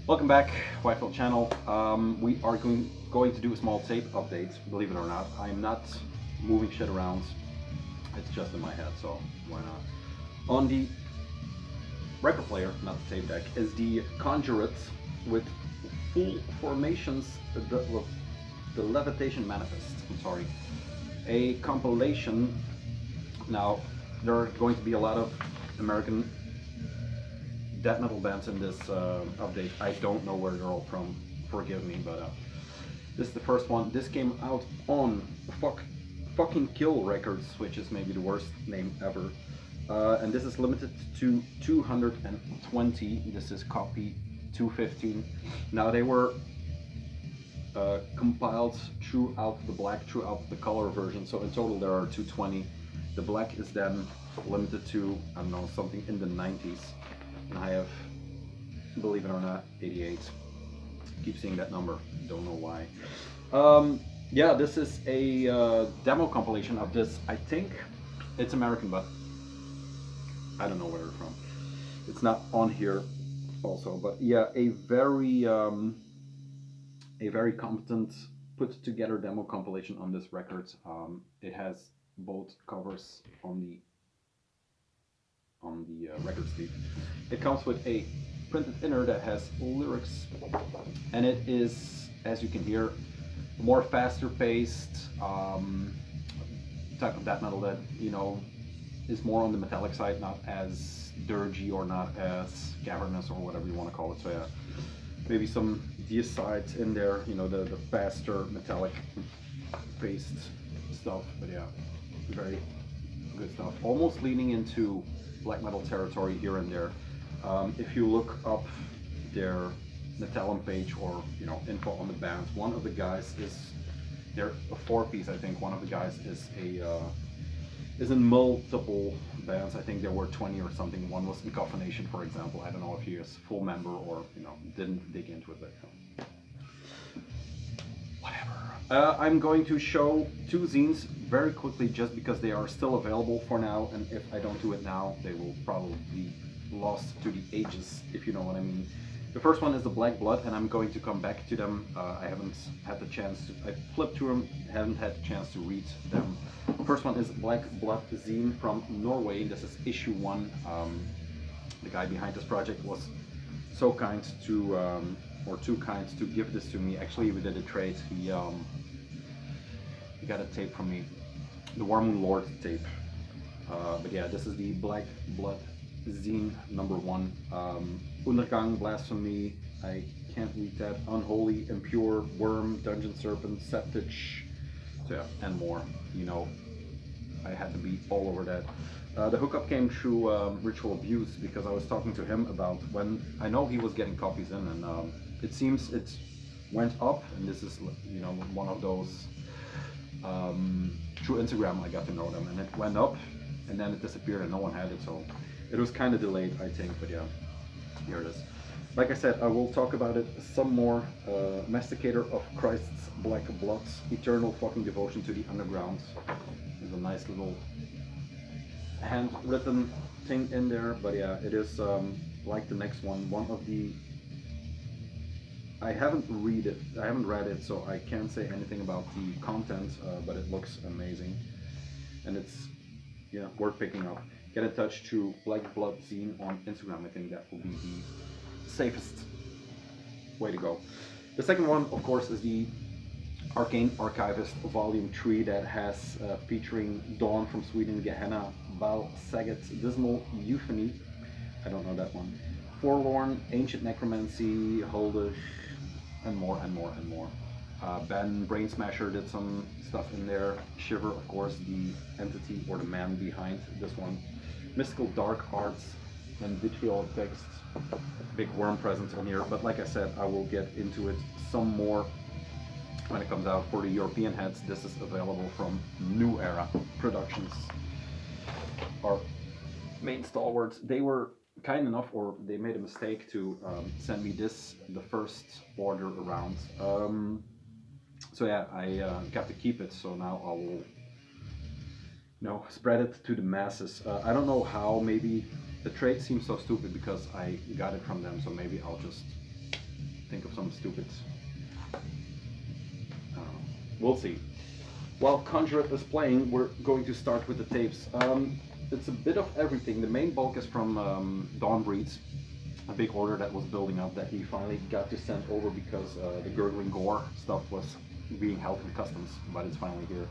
Welcome back, Whitefield channel. We are going to do a small tape update, believe it or not. I'm not moving shit around, it's just in my head, so why not? On the record player, not the tape deck, is the Conjurate with full formations, the Levitation Manifest, I'm sorry. A compilation. Now, there are going to be a lot of American death metal bands in this update. I don't know where they're all from, forgive me, but this is the first one. This came out on fucking Kill Records, which is maybe the worst name ever. And this is limited to 220. This is copy 215. Now they were compiled throughout the black, throughout the color version, so in total there are 220. The black is then limited to, I don't know, something in the 90s. And I have, believe it or not, 88. Keep seeing that number, don't know why. Yeah, this is a demo compilation of this. I think it's American, but I don't know where it's from. It's not on here also, but yeah, a very competent put together demo compilation on this record. It has both covers on the record sleeve. It comes with a printed inner that has lyrics, and it is, as you can hear, more faster paced type of death metal that, you know, is more on the metallic side, not as dirgy or not as cavernous or whatever you want to call it. So yeah, maybe some sides in there, you know, the faster metallic paced stuff, but yeah, very good stuff. Almost leaning into black metal territory here and there. If you look up their Natellum page or, you know, info on the band, one of the guys is, they're a 4-piece, I think. One of the guys is in multiple bands. I think there were 20 or something. One was Incoffenation, for example. I don't know if he is full member or, you know, didn't dig into it, but you know, whatever. I'm going to show 2 zines very quickly just because they are still available for now, and if I don't do it now, they will probably be lost to the ages, if you know what I mean. The first one is the Black Blood, and I'm going to come back to them. I haven't had the chance to, I flipped through them, haven't had the chance to read them. The first one is Black Blood Zine from Norway. This is issue 1. The guy behind this project was so kind to, or too kind to give this to me. Actually, we did a trade. He got a tape from me, the Warmoon Lord tape. But yeah, this is the Black Blood Zine number 1. Undergang, Blasphemy, I can't read that. Unholy, Impure, Worm, Dungeon Serpent, Septage, so yeah, and more. You know, I had to be all over that. The hookup came through Ritual Abuse, because I was talking to him about when, I know he was getting copies in, and it seems it went up, and this is, you know, one of those, through Instagram I got to know them, and it went up, and then it disappeared and no one had it, so it was kind of delayed, I think, but yeah, here it is. Like I said, I will talk about it some more. Masticator of Christ's Black Blood, Eternal Fucking Devotion to the Underground. There's a nice little handwritten thing in there, but yeah, it is like the next one. One of the, I haven't read it, so I can't say anything about the content, but it looks amazing, and it's, yeah, worth picking up. Get in touch to Black Blood Zine on Instagram. I think that will be the safest way to go. The second one, of course, is the Arcane Archivist Volume 3 that has featuring Dawn from Sweden, Gehenna, Val Saget, Dismal Euphony, I don't know that one, Forlorn, Ancient Necromancy, Holdish, and more and more and more. Ben Brain Smasher did some stuff in there. Shiver, of course, the entity or the man behind this one. Mystical Dark Arts and Vitriol Text. Big Worm presence in here, but like I said, I will get into it some more when it comes out. For the European heads, this is available from New Era Productions. Our main stalwarts, they were kind enough, or they made a mistake to send me this the first order around. So yeah, I got to keep it, so now I will, you know, spread it to the masses. I don't know how, maybe the trade seems so stupid because I got it from them, so maybe I'll just think of some stupid. We'll see. While Conjurate is playing, we're going to start with the tapes. It's a bit of everything. The main bulk is from Dawnbreed's, a big order that was building up that he finally got to send over because the Gurgling Gore stuff was being held in customs, but it's finally here.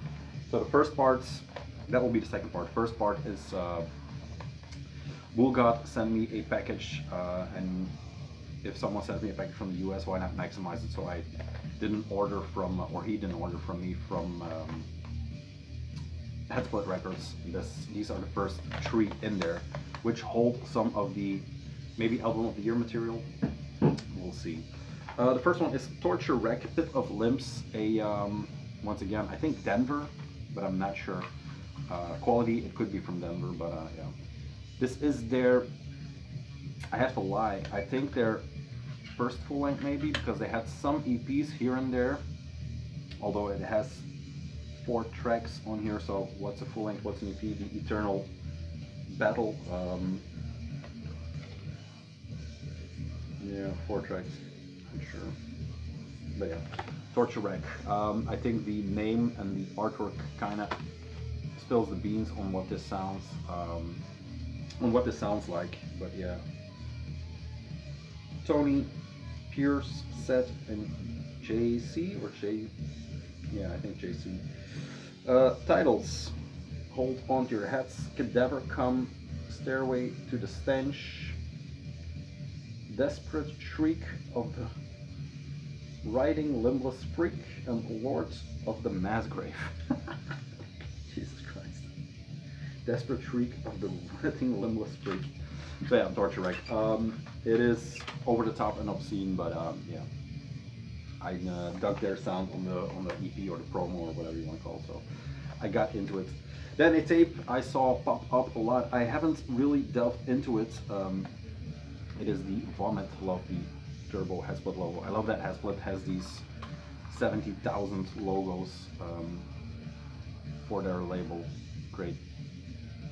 So the first parts, that will be the second part. First part is Bulgat sent me a package, and if someone sends me a package from the US, why not maximize it? So I didn't order from, or he didn't order from me from Headsplit Records. These are the first 3 in there, which hold some of the maybe album of the year material. We'll see. The first one is Torture Wreck, Pit of Limbs, a once again I think Denver, but I'm not sure. Quality, it could be from Denver, but yeah. This is their, I have to lie, I think their first full length maybe, because they had some EPs here and there, although it has 4 tracks on here. So what's a full length, what's an EP? The Eternal Battle. Yeah, 4 tracks, I'm sure. But yeah, Torture Wreck. I think the name and the artwork kind of spills the beans on what this sounds, like. But yeah, Tony, Pierce, Seth, and JC or J. Yeah, I think JC. Titles: Hold On to Your Heads, Cadaver Come, Stairway to the Stench, Desperate Shriek of the Riding Limbless Freak, and Lords of the Mass Grave. Jesus Christ. Desperate Shriek of the Riding Limbless Freak. So yeah, Torture Wreck. It is over the top and obscene, but yeah. I dug their sound on the EP or the promo or whatever you want to call it, so I got into it. Then a tape I saw pop up a lot. I haven't really delved into it. It is the Vomit. Love the Turbo Headsplit logo. I love that Headsplit has these 70,000 logos for their label. Great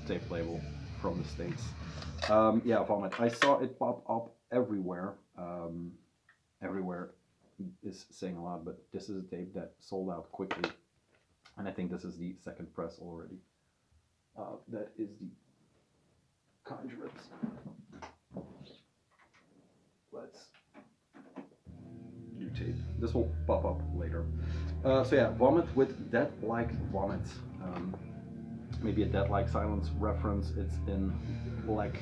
tape label from the States. Yeah, Vomit. I saw it pop up everywhere. Everywhere is saying a lot, but this is a tape that sold out quickly, and I think this is the second press already. That is the Conjurate. Let's do tape. This will pop up later. So yeah, Vomit with Dead Like Vomit. Maybe a Dead Like Silence reference. It's in black,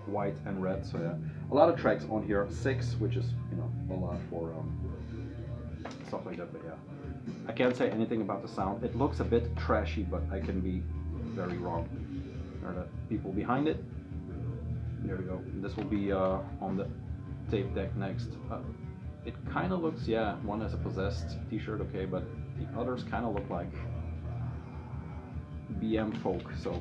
white, and red. So yeah, a lot of tracks on here. 6, which is, you know, a lot for stuff like that. But yeah, I can't say anything about the sound. It looks a bit trashy, but I can be very wrong. There are the people behind it. There we go. This will be on the tape deck next. It kind of looks, yeah, one has a Possessed t-shirt, okay, but the others kind of look like BM folk, so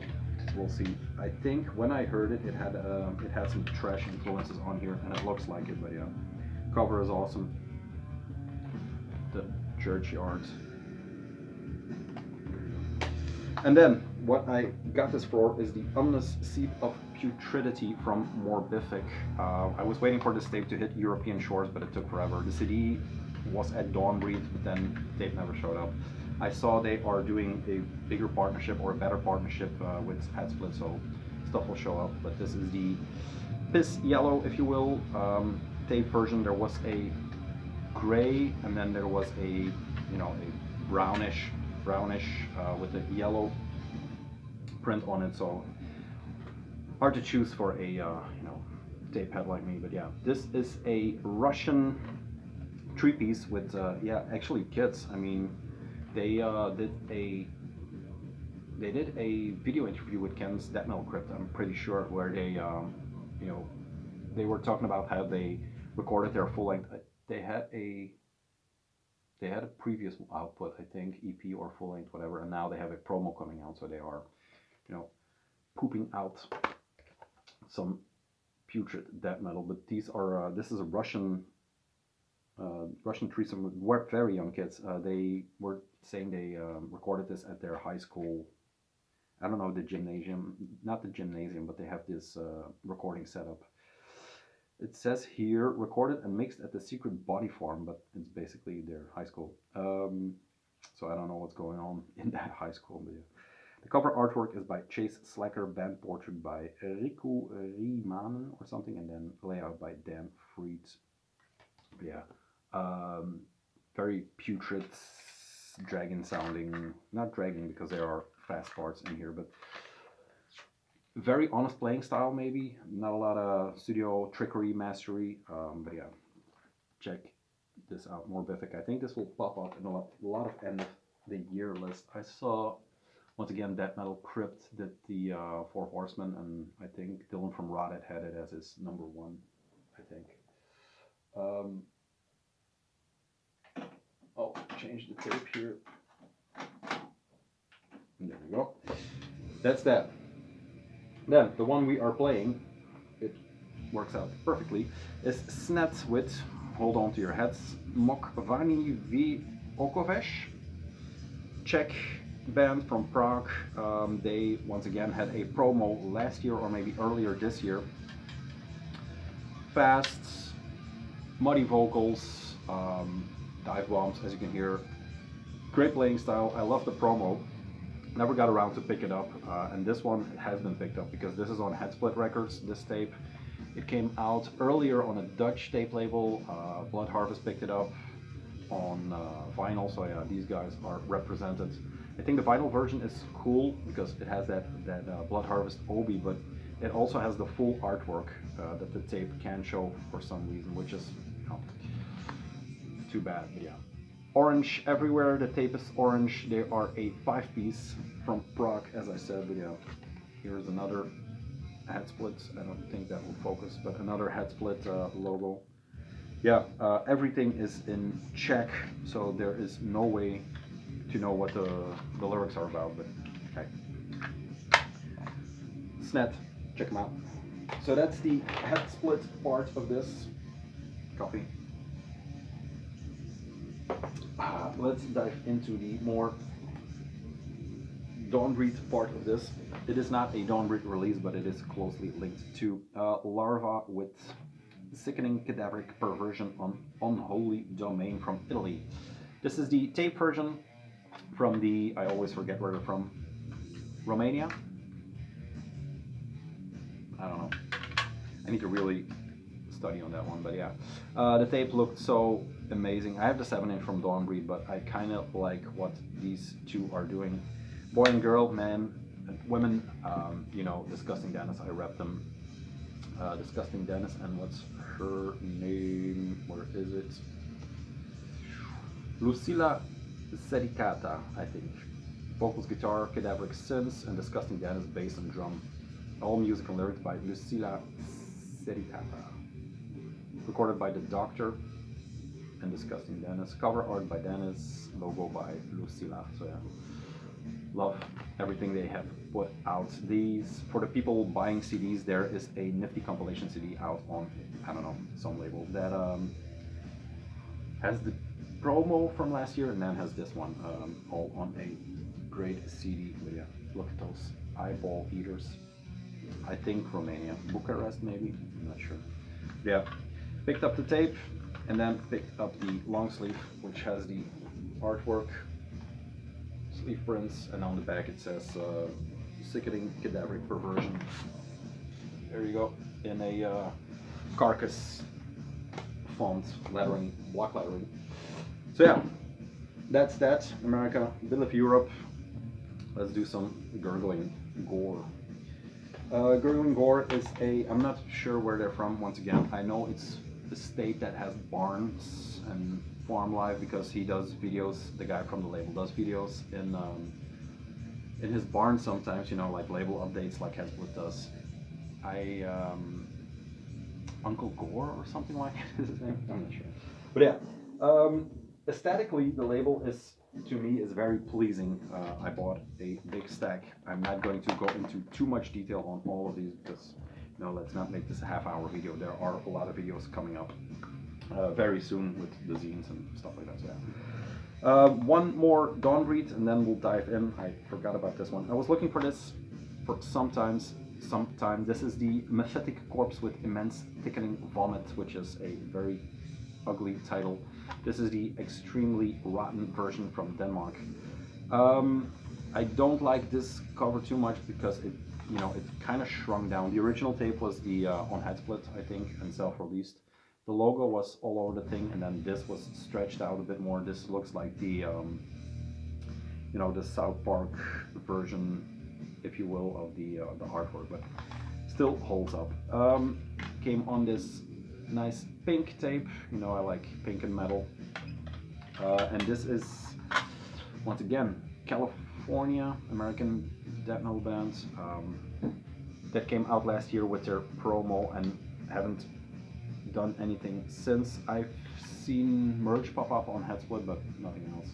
we'll see. I think when I heard it, it had some trash influences on here, and it looks like it, but yeah. Cover is awesome. The churchyard. And then, what I got this for is the Omnis Seed of Putridity from Morbific. I was waiting for this tape to hit European shores, but it took forever. The CD was at Dawnbreed, but then the tape never showed up. I saw they are doing a bigger partnership or a better partnership with Headsplit, so stuff will show up. But this is the piss yellow, if you will, tape version. There was a gray, and then there was a, you know, a brownish with a yellow print on it. So hard to choose for a you know, tape head like me. But yeah, this is a Russian 3-piece with yeah, actually kids. I mean, they did a video interview with Ken's Death Metal Crypt, I'm pretty sure, where they you know, they were talking about how they recorded their full length. They had a previous output, I think, EP or full length, whatever, and now they have a promo coming out, so they are, you know, pooping out some putrid death metal. But these are this is a Russian threesome with very young kids. They were saying they recorded this at their high school. I don't know, the gymnasium, not the gymnasium, but they have this recording setup. It says here recorded and mixed at the Secret Body Farm, but it's basically their high school. So I don't know what's going on in that high school. But yeah. The cover artwork is by Chase Slacker, band portrait by Riku Riemanen or something, and then layout by Dan Fried. But yeah, very putrid, dragon sounding, not dragon because there are fast parts in here, but very honest playing style maybe. Not a lot of studio trickery, mastery, but yeah, check this out, Morbific. I think this will pop up in a lot of end of the year list. I saw, once again, Death Metal Crypt did the Four Horsemen, and I think Dylan from Rotted had it as his #1, I think. I'll change the tape here. And there we go. That's that. Then, the one we are playing, it works out perfectly, is Snet with, hold on to your heads, Vani V Okovesh. Czech band from Prague. They, once again, had a promo last year or maybe earlier this year. Fast, muddy vocals, dive bombs, as you can hear. Great playing style. I love the promo. Never got around to pick it up, and this one has been picked up because this is on Headsplit Records, this tape. It came out earlier on a Dutch tape label. Blood Harvest picked it up on vinyl, so yeah, these guys are represented. I think the vinyl version is cool because it has that Blood Harvest obi, but it also has the full artwork that the tape can show for some reason, which is, you know, too bad, but yeah. Orange everywhere, the tape is orange. They are a 5-piece from Prague, as I said, but yeah. Here's another Headsplit. I don't think that will focus, but another Headsplit logo. Yeah, everything is in Czech, so there is no way to know what the lyrics are about, but okay. Snet, check them out. So that's the Headsplit part of this. Coffee. Let's dive into the more Dawnbreed part of this. It is not a Dawnbreed release, but it is closely linked to Larva with Sickening Cadaveric Perversion on Unholy Domain from Italy. This is the tape version from the, I always forget where they're from, Romania? I don't know. I need to really study on that one, but yeah. The tape looked so amazing. I have the 7-inch from Dawnbreed, but I kind of like what these two are doing. Boy and girl, man, and women, you know, Disgusting Dennis, I rep them. Disgusting Dennis, and what's her name? Where is it? Lucilla Sericata, I think. Vocals, guitar, Cadaveric synths, and Disgusting Dennis, bass and drum. All music and lyrics by Lucilla Sericata. Recorded by The Doctor and Disgusting Dennis. Cover art by Dennis, logo by Lucilla. So yeah, love everything they have put out. These, for the people buying CDs, there is a nifty compilation CD out on, I don't know, some label that has the promo from last year and then has this one, all on a great CD. But yeah, look at those eyeball eaters. I think Romania, Bucharest maybe, I'm not sure. Yeah, picked up the tape and then picked up the long sleeve, which has the artwork, sleeve prints, and on the back it says Sickening Cadaveric Perversion. There you go, in a carcass font lettering, block lettering. So yeah, that's that. America, a bit of Europe. Let's do some Gurgling Gore. Gurgling Gore is a, I'm not sure where they're from, once again. I know it's the state that has barns and farm life because he does videos, the guy from the label does videos in his barn sometimes, you know, like label updates like Headsplit does. Uncle Gore or something like is his name? I'm not sure. But yeah, aesthetically the label is, to me, is very pleasing. I bought a big stack. I'm not going to go into too much detail on all of these because, you know, let's not make this a half-hour video. There are a lot of videos coming up very soon with the zines and stuff like that. So yeah. One more Dawnbreed and then we'll dive in. I forgot about this one. I was looking for this for sometimes some time. This is the Mathetic Corpse with Immense Thickening Vomit, which is a very ugly title. This is the extremely rotten version from Denmark. I don't like this cover too much because it, you know, it kind of shrunk down. The original tape was the on Headsplit, I think, and self-released. The logo was all over the thing, and then this was stretched out a bit more. This looks like the, you know, the South Park version, if you will, of the artwork, but still holds up. Came on this nice pink tape. You know, I like pink and metal. And this is, once again, California, American death metal band that came out last year with their promo and haven't done anything since. I've seen merch pop up on Headsplit, but nothing else.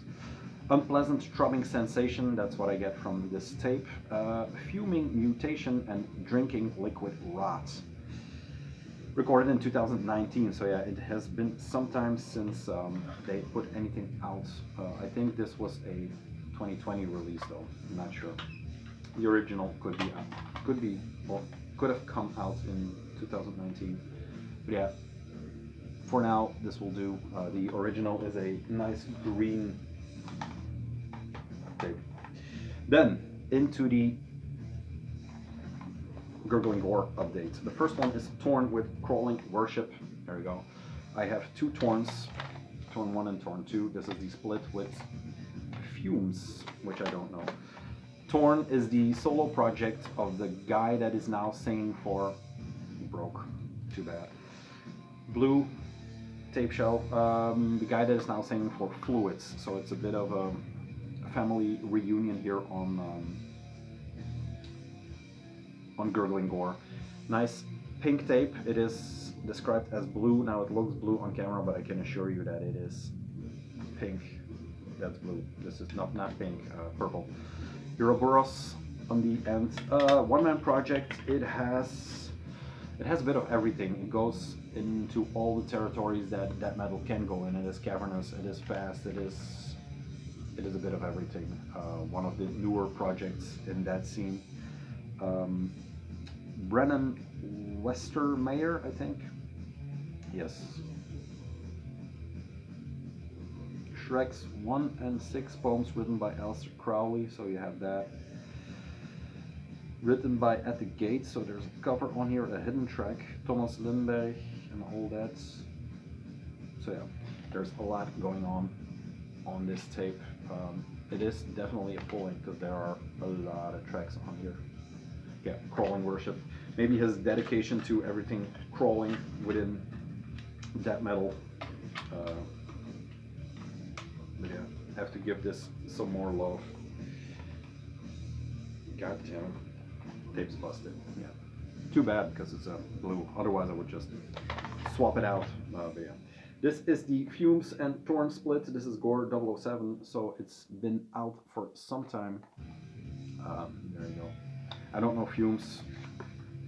Unpleasant throbbing sensation, that's what I get from this tape. Fuming mutation and drinking liquid rot. Recorded in 2019, so yeah, it has been some time since they put anything out. I think this was a 2020 release though, I'm not sure. The original could be, or could have come out in 2019. But yeah, for now, this will do. The original is a nice green tape. Then, into the Gurgling Gore update. The first one is Torn with Crawling Worship. There we go. I have two Torns, Torn 1 and Torn 2. This is the split with Fumes, which I don't know. Torn is the solo project of the guy that is now singing for... He broke. Too bad. Blue tape shell. The guy that is now singing for Fluids. So it's a bit of a family reunion here on Gurgling Gore. Nice pink tape. It is described as blue. Now it looks blue on camera, but I can assure you that it is pink. That's blue. This is not pink, purple. Ouroboros on the end. One-man project. It has a bit of everything. It goes into all the territories that death metal can go in. It is cavernous. It is fast. It is a bit of everything. One of the newer projects in that scene. Brennan Westermeyer, I think. Yes. Shreks 1 and 6 poems written by Aleister Crowley, so you have that. Written by At the Gate, so there's a cover on here, a hidden track. Thomas Lindberg and all that. So yeah, there's a lot going on this tape. It is definitely a full length because there are a lot of tracks on here. Yeah, Crawling Worship. Maybe his dedication to everything crawling within death metal. But yeah, have to give this some more love. God damn it. Tape's busted. Yeah. Too bad because it's blue. Otherwise I would just swap it out. But yeah. This is the Fumes and Torn split. This is Gore 007, so it's been out for some time. There you go. I don't know Fumes,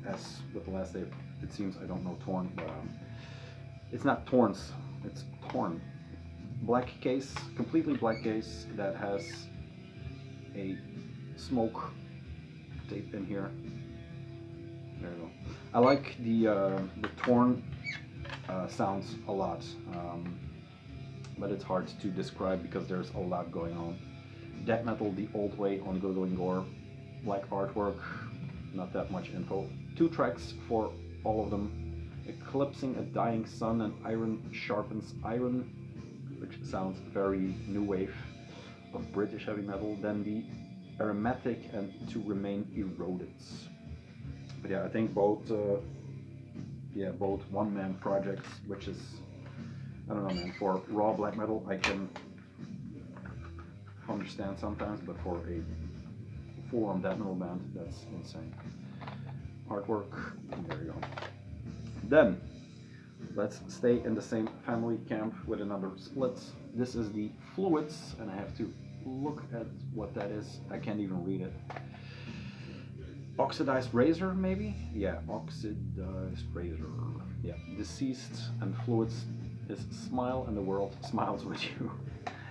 as with the last tape. It seems I don't know Torn, but it's not Torns, it's Torn. Black case, completely black case that has a smoke tape in here. There you go. I like the Torn sounds a lot, but it's hard to describe because there's a lot going on. Death metal the old way on Gurgling Gore. Black artwork, not that much info. 2 tracks for all of them. Eclipsing a Dying Sun and Iron Sharpens Iron, which sounds very new wave of British heavy metal. Then the Aromatic and To Remain Eroded. But yeah, I think both one-man projects, which is, I don't know man, for raw black metal I can understand sometimes, but for a full-on death metal band, that's insane. Artwork, there you go. Then, let's stay in the same family camp with another split. This is the Fluids, and I have to look at what that is. I can't even read it. Oxidized Razor, maybe? Yeah, Oxidized Razor. Yeah, Deceased and Fluids is Smile and the World Smiles with You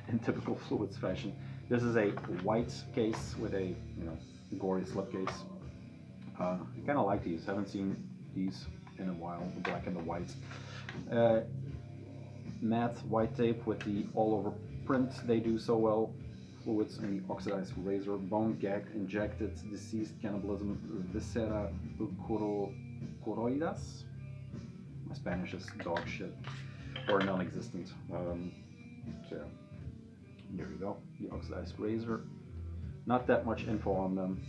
in typical Fluids fashion. This is a white case with a, you know, gory slipcase. I kind of like these. Haven't seen these in a while. The black and the white. Matte white tape with the all-over print. They do so well. Fluids and the oxidized razor. Bone gagged, injected, deceased cannibalism. Viscera coroidas. My Spanish is dog shit or non-existent. So yeah, there you go. The oxidized razor. Not that much info on them.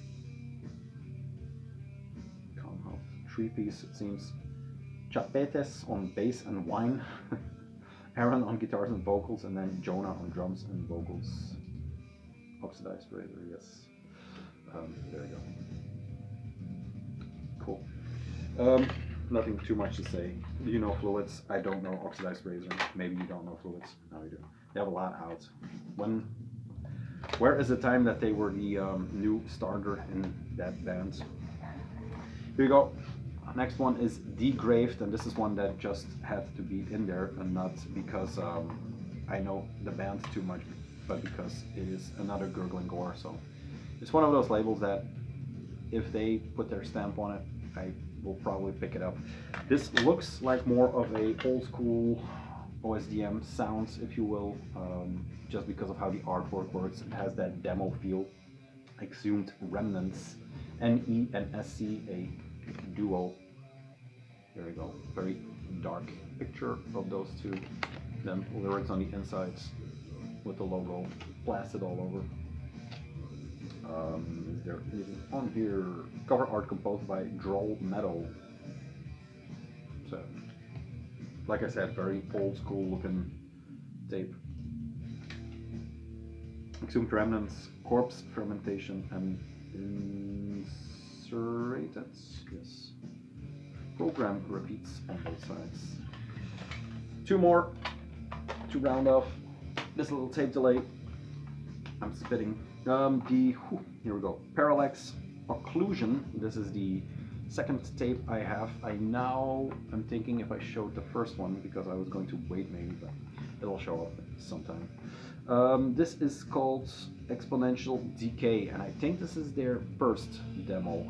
Three-piece, it seems. Chapetes on bass and wine. Aaron on guitars and vocals, and then Jonah on drums and vocals. Oxidized razor, yes. There you go. Cool. Nothing too much to say. Do you know Fluids? I don't know Oxidized razor. Maybe you don't know Fluids. No, you do. They have a lot out. Where is the time that they were the new starter in that band? Here you go. Next one is Degraded, and this is one that just had to be in there, and not because I know the band too much, but because it is another Gurgling Gore. So it's one of those labels that if they put their stamp on it, I will probably pick it up. This looks like more of a old school OSDM sounds, if you will, just because of how the artwork works. It has that demo feel. Exhumed Remnants, NE and SC, a duo. There we go. Very dark picture of those two. Then lyrics on the insides with the logo plastered all over. Is there anything on here? Cover art composed by Droll Meadow. So, like I said, very old school looking tape. Exhumed Remnants, Corpse Fermentation, and Insurated. Yes. Program repeats on both sides. Two more to round off this little tape delay. I'm spitting. Here we go. Parallax Occlusion. This is the second tape I have. I'm thinking if I showed the first one, because I was going to wait maybe, but it'll show up sometime. This is called Exponential Decay, and I think this is their first demo.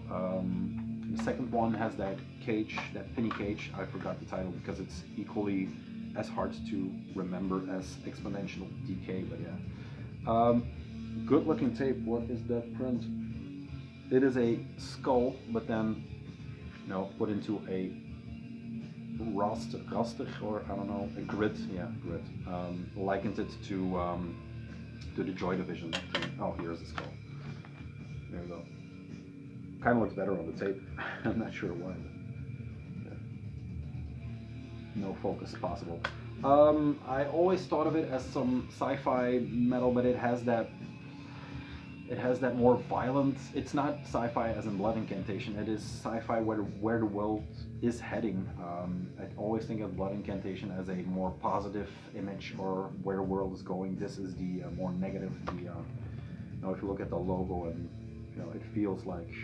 The second one has that cage, that penny cage. I forgot the title because it's equally as hard to remember as Exponential Decay, but yeah. Good looking tape. What is that print? It is a skull, but then, put into a raster, or I don't know, a grid. Yeah, grid. Likened it to the Joy Division thing. Oh, here's the skull. There we go. Kind of looks better on the tape. I'm not sure why. But yeah. No focus possible. I always thought of it as some sci-fi metal, but it has that more violent. It's not sci-fi as in Blood Incantation. It is sci-fi where the world is heading. I always think of Blood Incantation as a more positive image, or where the world is going. This is the more negative. If you look at the logo, and it feels like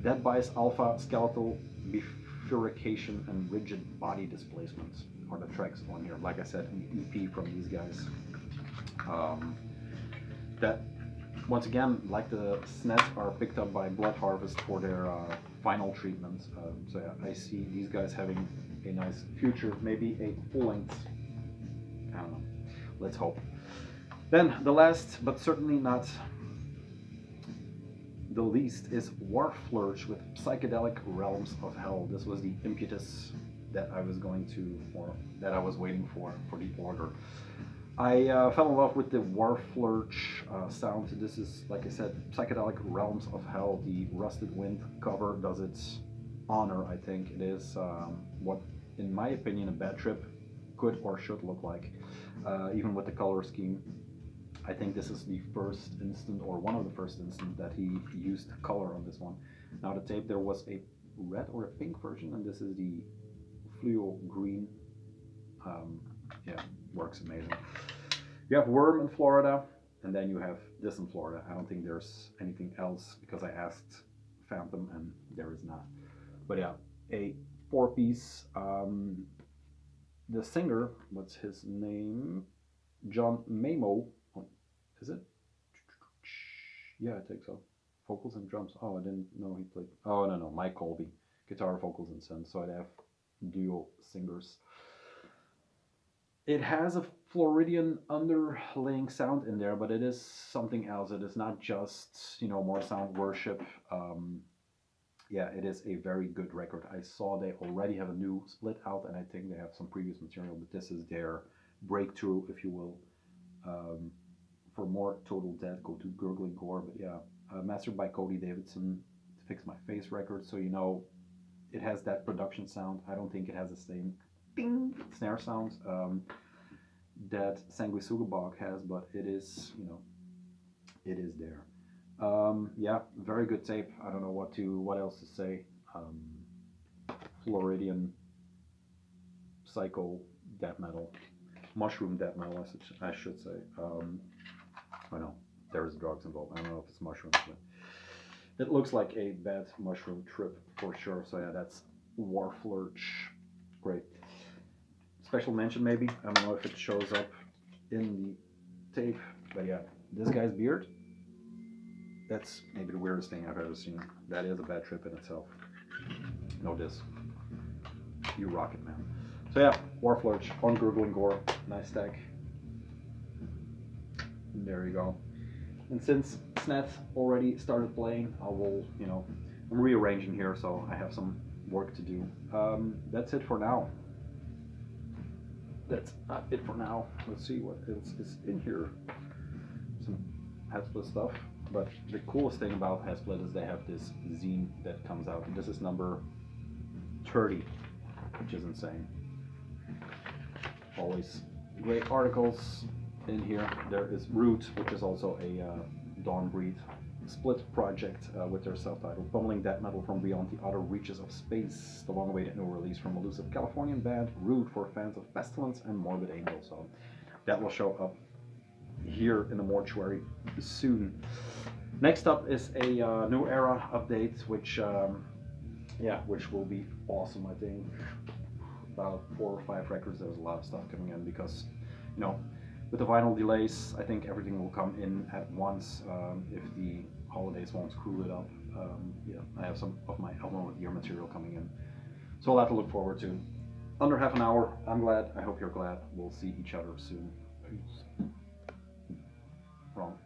Dead Bias Alpha, Skeletal Bifurcation, and Rigid Body Displacement are the tracks on here. Like I said, an EP from these guys. That, once again, like the SNES, are picked up by Blood Harvest for their final treatment. So yeah, I see these guys having a nice future, maybe a full length. I don't know. Let's hope. Then the last, but certainly not the least, is Warflourish with Psychedelic Realms of Hell. This was the impetus that I was that I was waiting for the order. I fell in love with the Warflourish sound. This is, like I said, Psychedelic Realms of Hell. The Rusted Wind cover does it honor, I think. It is what, in my opinion, a Bad Trip could or should look like, even with the color scheme. I think this is the first instant, or one of the first instances, that he used color on this one. Now the tape, there was a red or a pink version, and this is the fluo green. Yeah, works amazing. You have Worm in Florida, and then you have this in Florida. I don't think there's anything else, because I asked Phantom and there is not. But yeah, a 4-piece. The singer, what's his name? John Mamo. Is it? Yeah, I think so. vocals and drums. Oh, I didn't know he played. Oh, no, Mike Colby, guitar, vocals, and synth. So I'd have dual singers. It has a Floridian underlying sound in there, but it is something else. It is not just, more sound worship. Yeah, it is a very good record. I saw they already have a new split out, and I think they have some previous material, but this is their breakthrough, if you will. For more Total Dead, go to Gurgling Gore. But yeah, mastered by Cody Davidson, Fix My Face record. So it has that production sound. I don't think it has the same ding snare sounds that Sanguisugabog has, but it is, it is there. Yeah, very good tape. I don't know what else to say. Floridian psycho death metal, mushroom death metal, I should say. I know there's drugs involved. I don't know if it's mushrooms, but it looks like a bad mushroom trip for sure. So yeah, that's Warflourish. Great. Special mention maybe. I don't know if it shows up in the tape, but yeah, this guy's beard. That's maybe the weirdest thing I've ever seen. That is a bad trip in itself. No disc. You rock it, man. So yeah, Warflourish on Gurgling Gore. Nice stack. There you go. And since Sneth already started playing, I will, I'm rearranging here, so I have some work to do. That's it for now. That's not it for now. Let's see what else is in here. Some Headsplit stuff. But the coolest thing about Headsplit is they have this zine that comes out. And this is number 30, which is insane. Always great articles in here. There is Root, which is also a Dawnbreed split project with their self-titled bumbling death metal from beyond the outer reaches of space. The long-awaited new release from elusive Californian band Root for fans of Pestilence and Morbid Angel. So that will show up here in the mortuary soon. Next up is a New Era update, which will be awesome. I think about 4 or 5 records. There's a lot of stuff coming in because, with the vinyl delays, I think everything will come in at once if the holidays won't screw it up. I have some of my album of the year material coming in, so a lot to look forward to. Under half an hour. I'm glad. I hope you're glad. We'll see each other soon. Peace. Wrong.